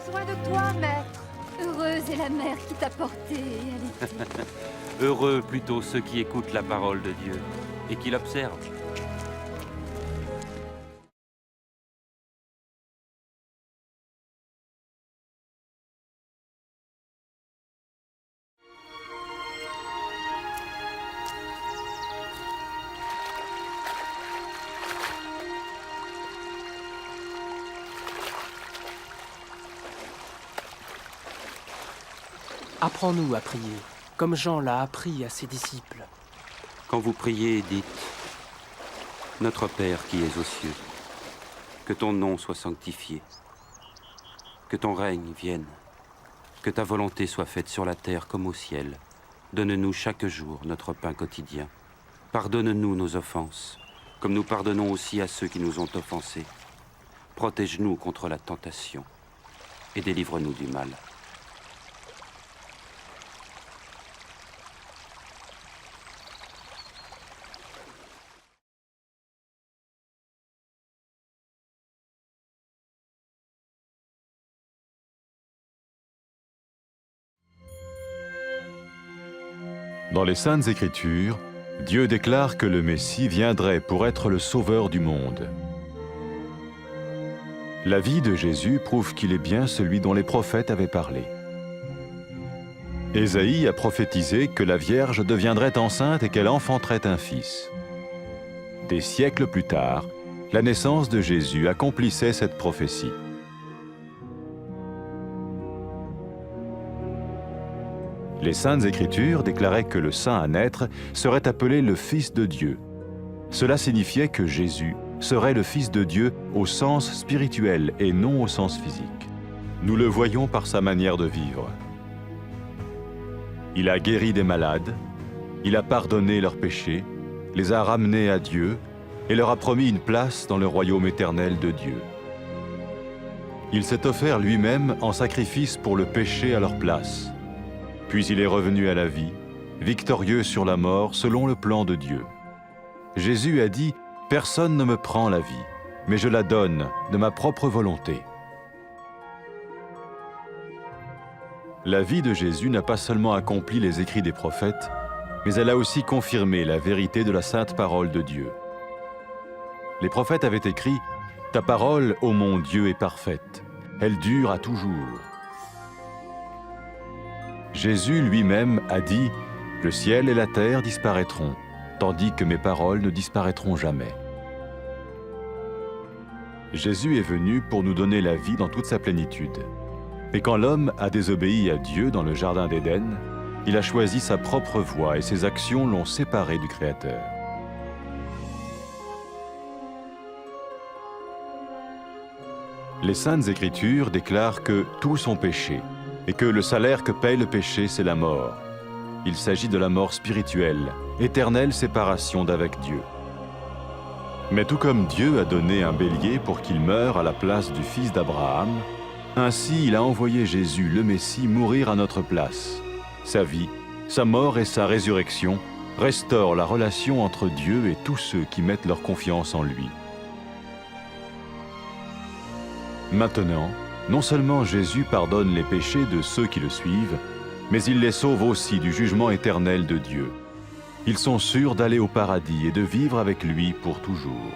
besoin de toi, maître. Heureuse est la mère qui t'a porté et allaitée. Heureux plutôt ceux qui écoutent la parole de Dieu et qui l'observent. Apprends-nous à prier, comme Jean l'a appris à ses disciples. Quand vous priez, dites « Notre Père qui es aux cieux, que ton nom soit sanctifié, que ton règne vienne, que ta volonté soit faite sur la terre comme au ciel. Donne-nous chaque jour notre pain quotidien. Pardonne-nous nos offenses, comme nous pardonnons aussi à ceux qui nous ont offensés. Protège-nous contre la tentation et délivre-nous du mal. » Dans les Saintes Écritures, Dieu déclare que le Messie viendrait pour être le sauveur du monde. La vie de Jésus prouve qu'il est bien celui dont les prophètes avaient parlé. Ésaïe a prophétisé que la Vierge deviendrait enceinte et qu'elle enfanterait un fils. Des siècles plus tard, la naissance de Jésus accomplissait cette prophétie. Les Saintes Écritures déclaraient que le saint à naître serait appelé le Fils de Dieu. Cela signifiait que Jésus serait le Fils de Dieu au sens spirituel et non au sens physique. Nous le voyons par sa manière de vivre. Il a guéri des malades, il a pardonné leurs péchés, les a ramenés à Dieu et leur a promis une place dans le royaume éternel de Dieu. Il s'est offert lui-même en sacrifice pour le péché à leur place. Puis il est revenu à la vie, victorieux sur la mort selon le plan de Dieu. Jésus a dit « Personne ne me prend la vie, mais je la donne de ma propre volonté. » La vie de Jésus n'a pas seulement accompli les écrits des prophètes, mais elle a aussi confirmé la vérité de la sainte parole de Dieu. Les prophètes avaient écrit « Ta parole, ô mon Dieu, est parfaite, elle dure à toujours. » Jésus lui-même a dit « Le ciel et la terre disparaîtront, tandis que mes paroles ne disparaîtront jamais. » Jésus est venu pour nous donner la vie dans toute sa plénitude. Et quand l'homme a désobéi à Dieu dans le jardin d'Éden, il a choisi sa propre voie et ses actions l'ont séparé du Créateur. Les Saintes Écritures déclarent que tous ont péché et que le salaire que paye le péché, c'est la mort. Il s'agit de la mort spirituelle, éternelle séparation d'avec Dieu. Mais tout comme Dieu a donné un bélier pour qu'il meure à la place du fils d'Abraham, ainsi il a envoyé Jésus, le Messie, mourir à notre place. Sa vie, sa mort et sa résurrection restaurent la relation entre Dieu et tous ceux qui mettent leur confiance en lui. Maintenant, non seulement Jésus pardonne les péchés de ceux qui le suivent, mais il les sauve aussi du jugement éternel de Dieu. Ils sont sûrs d'aller au paradis et de vivre avec lui pour toujours.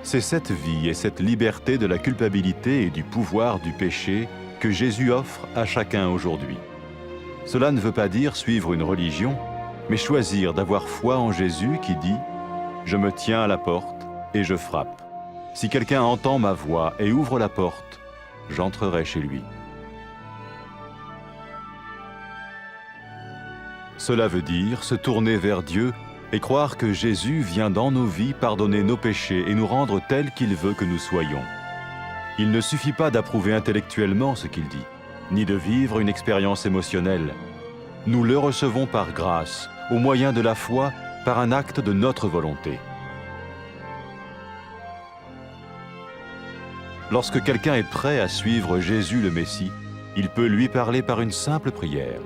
C'est cette vie et cette liberté de la culpabilité et du pouvoir du péché que Jésus offre à chacun aujourd'hui. Cela ne veut pas dire suivre une religion, mais choisir d'avoir foi en Jésus qui dit « Je me tiens à la porte et je frappe. Si quelqu'un entend ma voix et ouvre la porte, j'entrerai chez lui. » Cela veut dire se tourner vers Dieu et croire que Jésus vient dans nos vies pardonner nos péchés et nous rendre tels qu'il veut que nous soyons. Il ne suffit pas d'approuver intellectuellement ce qu'il dit, ni de vivre une expérience émotionnelle. Nous le recevons par grâce, au moyen de la foi, par un acte de notre volonté. Lorsque quelqu'un est prêt à suivre Jésus le Messie, il peut lui parler par une simple prière.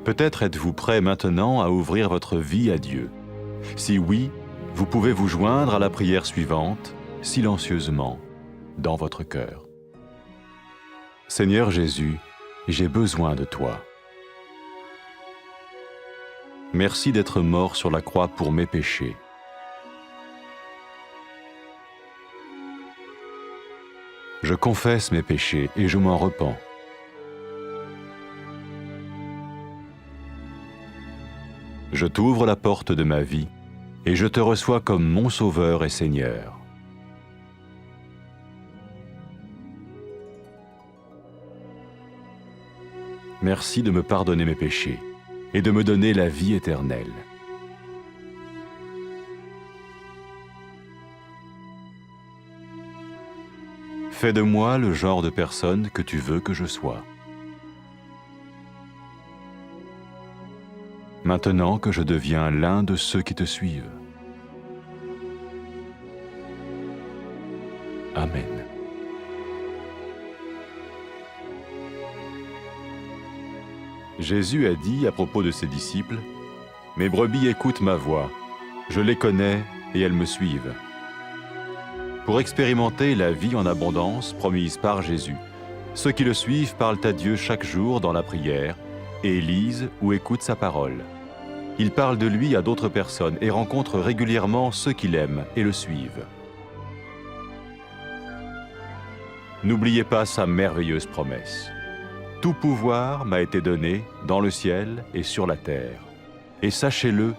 Peut-être êtes-vous prêt maintenant à ouvrir votre vie à Dieu. Si oui, vous pouvez vous joindre à la prière suivante, silencieusement. dans votre cœur. Seigneur Jésus, j'ai besoin de toi. Merci d'être mort sur la croix pour mes péchés. Je confesse mes péchés et je m'en repens. Je t'ouvre la porte de ma vie et je te reçois comme mon Sauveur et Seigneur. Merci de me pardonner mes péchés et de me donner la vie éternelle. Fais de moi le genre de personne que tu veux que je sois. Maintenant que je deviens l'un de ceux qui te suivent. Amen. Jésus a dit à propos de ses disciples, « Mes brebis écoutent ma voix, je les connais et elles me suivent. » Pour expérimenter la vie en abondance promise par Jésus, ceux qui le suivent parlent à Dieu chaque jour dans la prière et lisent ou écoutent sa parole. Ils parlent de lui à d'autres personnes et rencontrent régulièrement ceux qui l'aiment et le suivent. N'oubliez pas sa merveilleuse promesse. Tout pouvoir m'a été donné dans le ciel et sur la terre. Et sachez-le,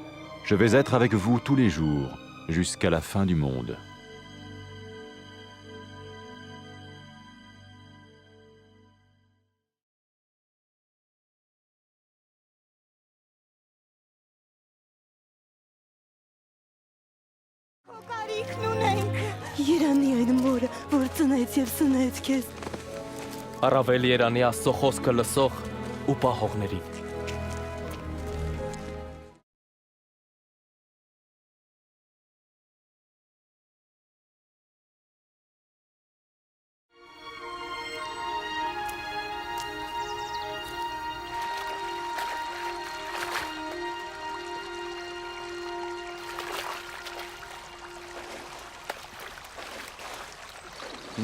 je vais être avec vous tous les jours, jusqu'à la fin du monde. Երանի այն մորը, որ ծնեց եւ սնեց քեզ։ Առավել Երանի Աստծո խոսքը լսող ու պահողներին։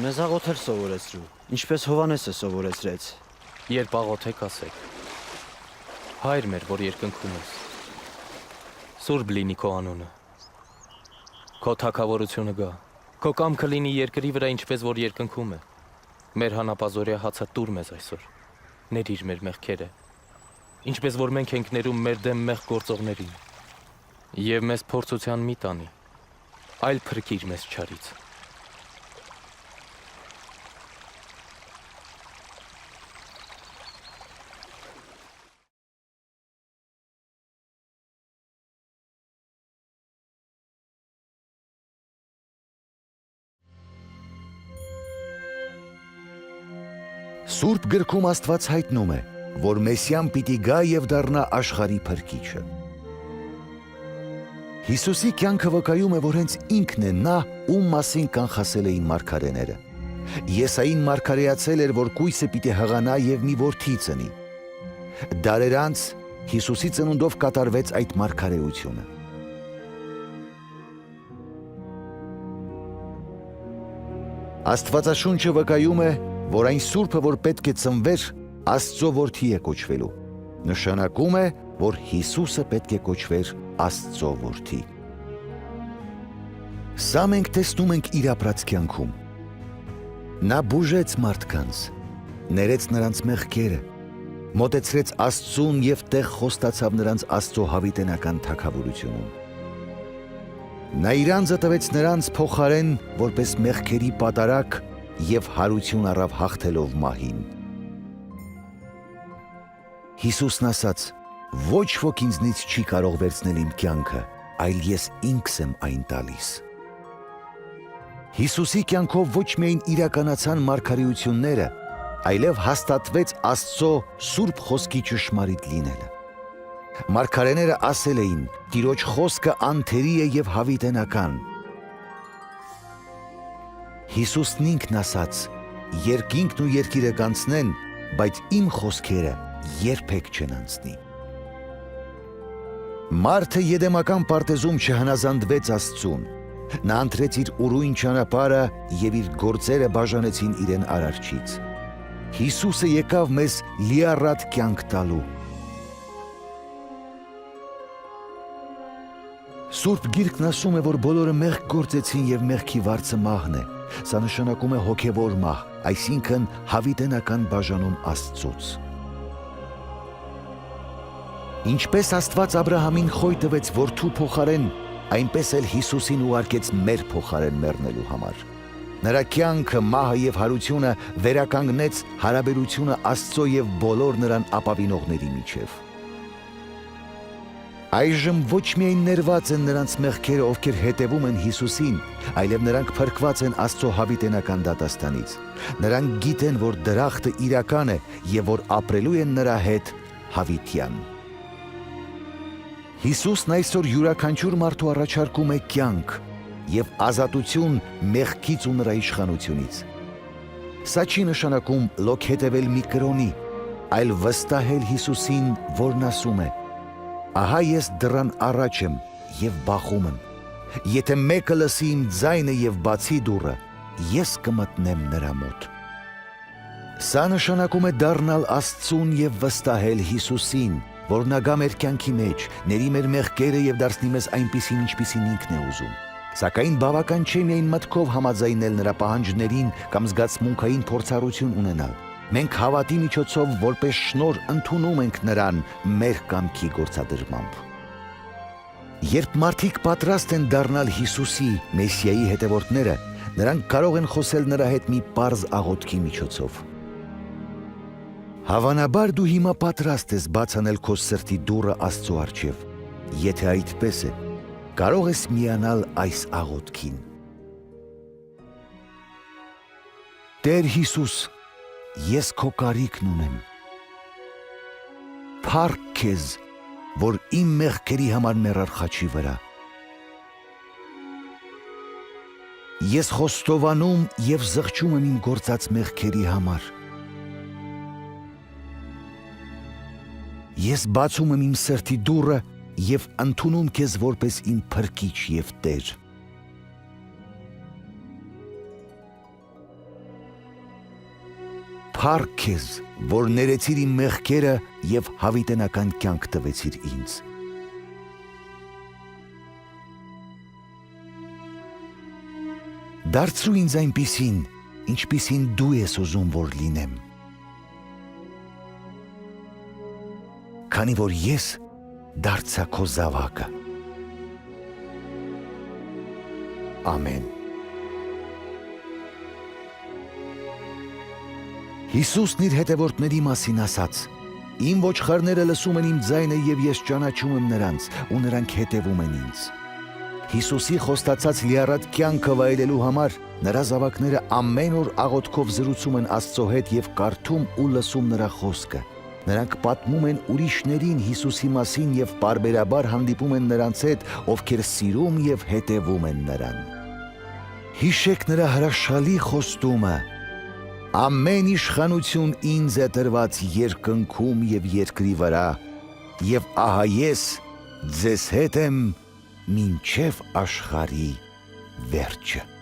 Մեզ աղոթել սովորեցրու, ինչպես Հովանեսը սովորեցրեց։ Երբ աղոթեք ասեք. Հայր մեր, որ երկնքում ես, սուրբ լինի քո անունը, քո թագավորությունը գա, քո կամքը լինի երկրի վրա ինչպես որ երկնքում է, մեր հանապազօրյա հացը տուր մեզ այսօր, ներիր մեր մեղքերը, ինչպես որ մենք ենք ներում մեր դեմ մեղք գործողներին, եւ մեզ փորձության մի տանի, այլ փրկիր մեզ չարից։ Սուրբ գրքում Աստված հայտնում է, որ Մեսիան պիտի գա եւ դառնա աշխարհի փրկիչը։ Հիսուսի կյանքը վկայում է, որ հենց ինքն է նա, ում մասին կանխասել էին մարգարեները։ Եսային մարգարեացել էր, որ կույսը պիտի հղանա եւ մի որդի ծնի։ Դարեր անց Հիսուսի ծնունդով կատարվեց այդ մարգարեությունը։ Աստվածաշունչը վկայում է, որ այն Սուրբը, որ պետք է ծնվեր, Աստծո որդի է կոչվելու, նշանակում է, որ Հիսուսը պետք է կոչվեր Աստծո որդի։ Սա մենք տեսնում ենք իր ապրած կյանքում։ Նա բուժեց մարդկանց, ներեց նրանց մեղքերը, մոտեցրեց Աստծուն եւ տեղ խոստացավ նրանց Աստծո հավիտենական թագավորությունում։ Նա իր անձը տվեց նրանց փոխարեն, որպես մեղքերի պատարագ և հարություն առավ հաղթելով մահին։ Հիսուսն ասաց, ոչ ոք ինձնից չի կարող վերցնել իմ կյանքը, այլ ես ինքս եմ այն տալիս։ Հիսուսի կյանքով ոչ միայն իրականացան մարգարեությունները, այլև հաստատվեց Աստծո սուրբ խոսքի ճշմարիտ լինելը։ Մարգարեները ասել էին, Տիրոջ խոսքը անթերի է և հավիտենական։ Հիսուսն ինքն ասաց, երկինքն ու երկիրը կանցնեն, բայց իմ խոսքերը երբեք չեն անցնի։ Մարդը եդեմական պարտեզում չհնազանդվեց Աստծուն, Նա ընտրեց իր ուրույն ճանապարհը եւ իր գործերը բաժանեցին իրեն արարչից։ Հիսուսը եկավ մեզ լիառատ կյանք տալու։ Սուրբ Գիրքն ասում է, որ բոլորը մեղք գործեցին եւ մեղքի վարձը մահն է։ Սա նշանակում է հոգևոր մահ, այսինքն հավիտենական բաժանում Աստծուց։ Ինչպես Աստված Աբրահամին խոյ տվեց որդու փոխարեն, այնպես էլ Հիսուսին ուղարկեց մեր փոխարեն մեռնելու համար։ Նրա կյանքը, մահը եւ հարությունը վերականգնեց հարաբերությունը Աստծո եւ բոլոր նրան ապավինողների միջև։ Այժմ ոչ միայն ներված են նրանց մեղքերը, ովքեր հետևում են Հիսուսին, այլև նրանք փրկված են Աստծո հավիտենական դատաստանից։ Նրանք գիտեն, որ դրախտը իրական է եւ որ ապրելու են նրա հետ հավիտյան։ Հիսուսն այսօր յուրաքանչյուր մարդու առաջարկում է կյանք եւ ազատություն մեղքից ու նրա իշխանությունից։ Սա չի նշանակում լոկ հետևել մի կրոնի, այլ վստահել Հիսուսին, որն ասում է. «Ահա ես դռան առաջ եմ եւ բախում եմ։ Եթե մեկը լսի իմ ձայնը եւ բացի դուռը, ես կմտնեմ նրա մոտ»։ Սա նշանակում է դառնալ Աստծուն եւ վստահել Հիսուսին, որ նա գա մեր կյանքի մեջ, ների մեր մեղքերը եւ դարձնի մեզ այնպիսին, ինչպիսին ինքն է ուզում։ Սակայն բավական չէ միայն մտքով համաձայնել նրա պահանջներին կամ զգացմունքային փորձառություն ունենալ։ Մենք հավատի միջոցով որպես շնորհ ընդունում ենք նրան մեր կամքի գործադրմամբ։ Երբ մարդիկ պատրաստ են դառնալ Հիսուսի, Մեսիայի հետևորդները, նրանք կարող են խոսել նրա հետ մի պարզ աղոթքի միջոցով։ Հավանաբար դու հիմա պատրաստ ես բաց անել քո սրտի դուռը Աստծո առջև։ Եթե այդպես է, կարող ես միանալ այս աղոթքին։ Տեր Հիսուս, ես քո կարիքն ունեմ։ Փառք քեզ, որ իմ մեղքերի համար մեռար խաչի վրա։ Ես խոստովանում եւ զղջում եմ իմ գործած մեղքերի համար։ Ես բացում եմ իմ սրտի դուռը եւ ընդունում քեզ որպես իմ փրկիչ եւ Տեր։ Փառք քեզ, որ ներեցիր իմ մեղքերը եւ հավիտենական կյանք տվեցիր ինձ։ Դարձրու ինձ այնպիսին, ինչպիսին դու ես ուզում, որ լինեմ։ Քանի որ ես դարձա քո զավակը։ Ամեն։ Հիսուսն իր հետևորդների մասին ասաց. «Իմ ոչխարները լսում են իմ ձայնը եւ ես ճանաչում եմ նրանց, ու նրանք հետևում են ինձ»։ Հիսուսի խոստացած լիառատ կյանքը վայելելու համար նրա զավակները ամեն օր աղոթքով զրուցում են Աստծո հետ եւ կարդում ու լսում նրա խոսքը։ Նրանք պատմում են ուրիշներին Հիսուսի մասին եւ պարբերաբար հանդիպում են նրանց հետ, ովքեր սիրում եւ հետևում են նրան։ Հիշեք նրա հրաշալի խոստումը. «Ամեն իշխանություն ինձ է տրված երկնքում եւ երկրի վրա, եւ ահա ես ձեզ հետ եմ մինչև աշխարհի վերջը»։